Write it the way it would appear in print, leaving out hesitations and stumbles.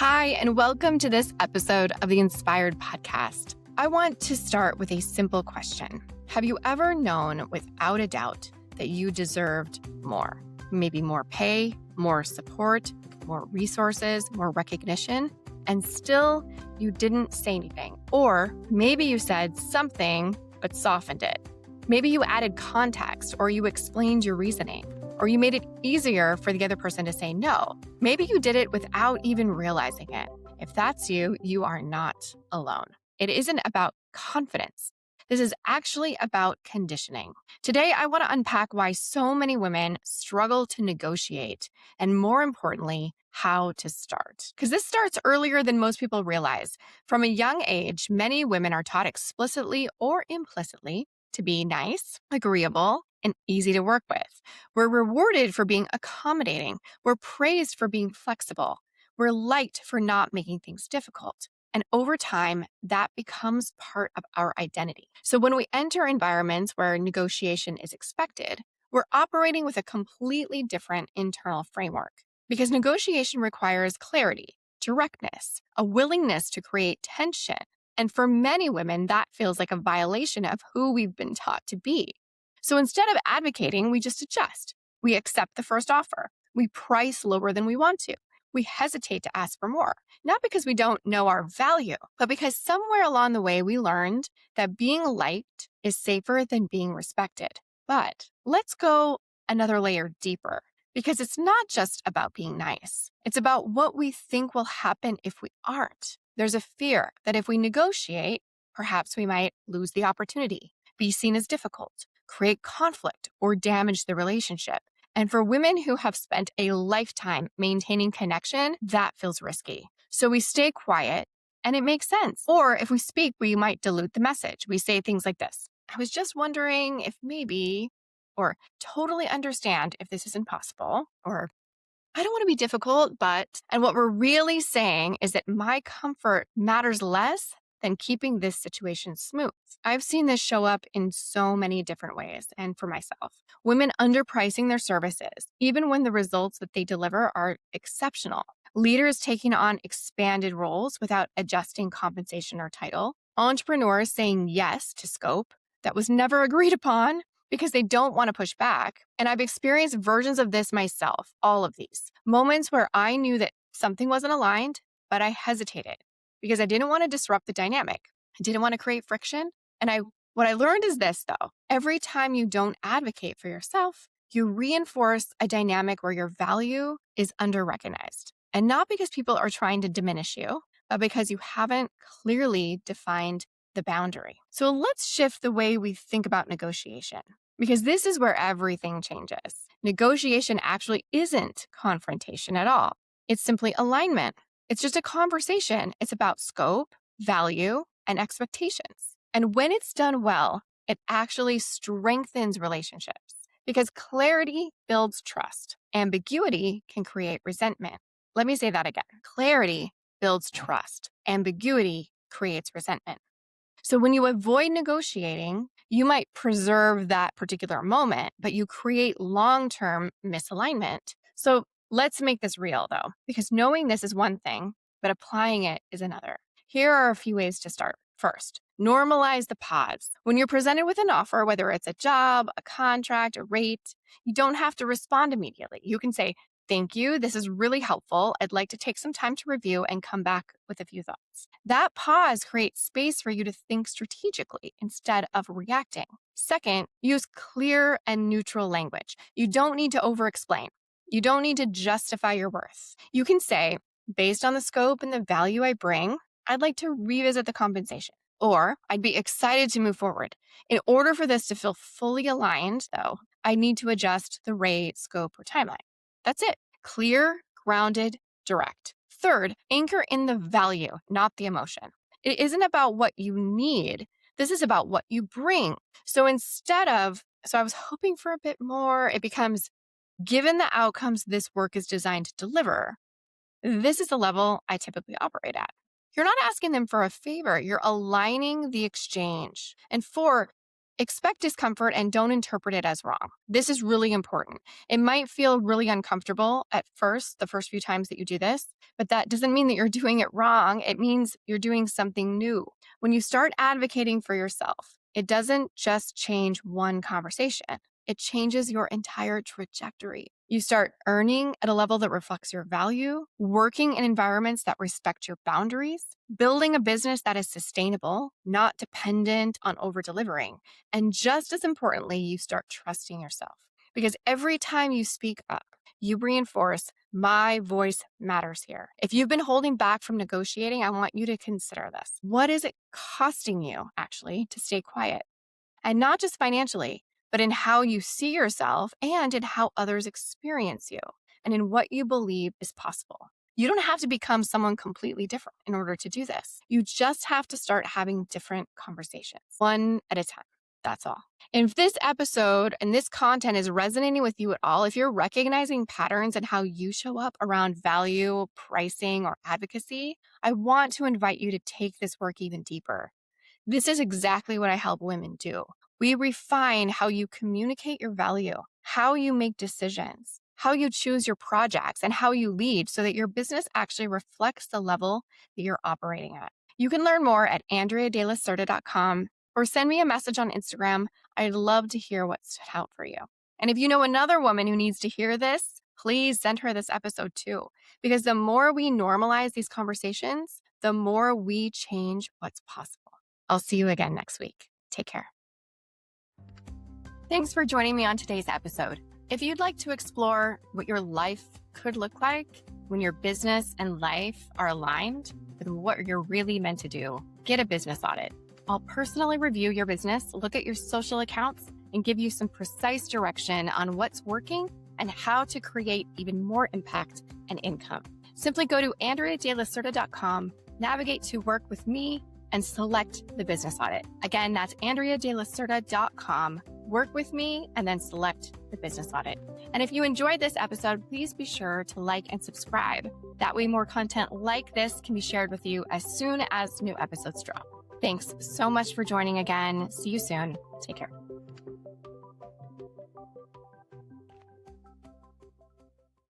Hi, and welcome to this episode of the Inspired Podcast. I want to start with a simple question. Have you ever known without a doubt that you deserved more? Maybe more pay, more support, more resources, more recognition, and still you didn't say anything. Or maybe you said something but softened it. Maybe you added context or you explained your reasoning. Or you made it easier for the other person to say no. Maybe you did it without even realizing it. If that's you, you are not alone. It isn't about confidence. This is actually about conditioning. Today, I want to unpack why so many women struggle to negotiate, and more importantly, how to start. Because this starts earlier than most people realize. From a young age, many women are taught explicitly or implicitly to be nice, agreeable, and easy to work with. We're rewarded for being accommodating. We're praised for being flexible. We're liked for not making things difficult. And over time, that becomes part of our identity. So when we enter environments where negotiation is expected, we're operating with a completely different internal framework. Because negotiation requires clarity, directness, a willingness to create tension. And for many women, that feels like a violation of who we've been taught to be. So instead of advocating, we just adjust. We accept the first offer. We price lower than we want to. We hesitate to ask for more, not because we don't know our value, but because somewhere along the way we learned that being liked is safer than being respected. But let's go another layer deeper, because it's not just about being nice. It's about what we think will happen if we aren't. There's a fear that if we negotiate, perhaps we might lose the opportunity, be seen as difficult, create conflict, or damage the relationship. And for women who have spent a lifetime maintaining connection, that feels risky. So we stay quiet, and it makes sense. Or if we speak, we might dilute the message. We say things like this: I was just wondering if maybe, or totally understand if this isn't possible, or I don't want to be difficult, but, and what we're really saying is that my comfort matters less than keeping this situation smooth. I've seen this show up in so many different ways, and for myself. Women underpricing their services, even when the results that they deliver are exceptional. Leaders taking on expanded roles without adjusting compensation or title. Entrepreneurs saying yes to scope that was never agreed upon because they don't want to push back. And I've experienced versions of this myself, all of these. Moments where I knew that something wasn't aligned, but I hesitated because I didn't want to disrupt the dynamic. I didn't want to create friction. And what I learned is this, though. Every time you don't advocate for yourself, you reinforce a dynamic where your value is under-recognized. And not because people are trying to diminish you, but because you haven't clearly defined the boundary. So let's shift the way we think about negotiation, because this is where everything changes. Negotiation actually isn't confrontation at all. It's simply alignment. It's just a conversation. It's about scope, value, and expectations. And when it's done well, it actually strengthens relationships because clarity builds trust. Ambiguity can create resentment. Let me say that again. Clarity builds trust. Ambiguity creates resentment. So when you avoid negotiating, you might preserve that particular moment, but you create long-term misalignment. So let's make this real, though, because knowing this is one thing, but applying it is another. Here are a few ways to start. First, normalize the pause. When you're presented with an offer, whether it's a job, a contract, a rate, you don't have to respond immediately. You can say, thank you, this is really helpful. I'd like to take some time to review and come back with a few thoughts. That pause creates space for you to think strategically instead of reacting. Second, use clear and neutral language. You don't need to over-explain. You don't need to justify your worth. You can say, based on the scope and the value I bring, I'd like to revisit the compensation, or I'd be excited to move forward. In order for this to feel fully aligned, though, I need to adjust the rate, scope, or timeline. That's it. Clear, grounded, direct. Third, anchor in the value, not the emotion. It isn't about what you need. This is about what you bring. So I was hoping for a bit more, it becomes, given the outcomes this work is designed to deliver, this is the level I typically operate at. You're not asking them for a favor. You're aligning the exchange. And four, Expect discomfort and don't interpret it as wrong. This is really important. It might feel really uncomfortable at first, the first few times that you do this, but that doesn't mean that you're doing it wrong. It means you're doing something new. When you start advocating for yourself, it doesn't just change one conversation. It changes your entire trajectory. You start earning at a level that reflects your value, working in environments that respect your boundaries, building a business that is sustainable, not dependent on over-delivering. And just as importantly, you start trusting yourself. Because every time you speak up, you reinforce my voice matters here. If you've been holding back from negotiating, I want you to consider this. What is it costing you, actually, to stay quiet? And not just financially, but in how you see yourself and in how others experience you and in what you believe is possible. You don't have to become someone completely different in order to do this. You just have to start having different conversations, one at a time. That's all. And if this episode and this content is resonating with you at all, if you're recognizing patterns in how you show up around value, pricing, or advocacy, I want to invite you to take this work even deeper. This is exactly what I help women do. We refine how you communicate your value, how you make decisions, how you choose your projects, and how you lead so that your business actually reflects the level that you're operating at. You can learn more at AndreaDelacerda.com or send me a message on Instagram. I'd love to hear what stood out for you. And if you know another woman who needs to hear this, please send her this episode too, because the more we normalize these conversations, the more we change what's possible. I'll see you again next week. Take care. Thanks for joining me on today's episode. If you'd like to explore what your life could look like when your business and life are aligned with what you're really meant to do, get a business audit. I'll personally review your business, look at your social accounts, and give you some precise direction on what's working and how to create even more impact and income. Simply go to AndreaDelacerda.com, navigate to work with me, and select the business audit. Again, that's AndreaDelacerda.com. Work with me and then select the business audit. And if you enjoyed this episode, please be sure to like and subscribe. That way more content like this can be shared with you as soon as new episodes drop. Thanks so much for joining again. See you soon. Take care.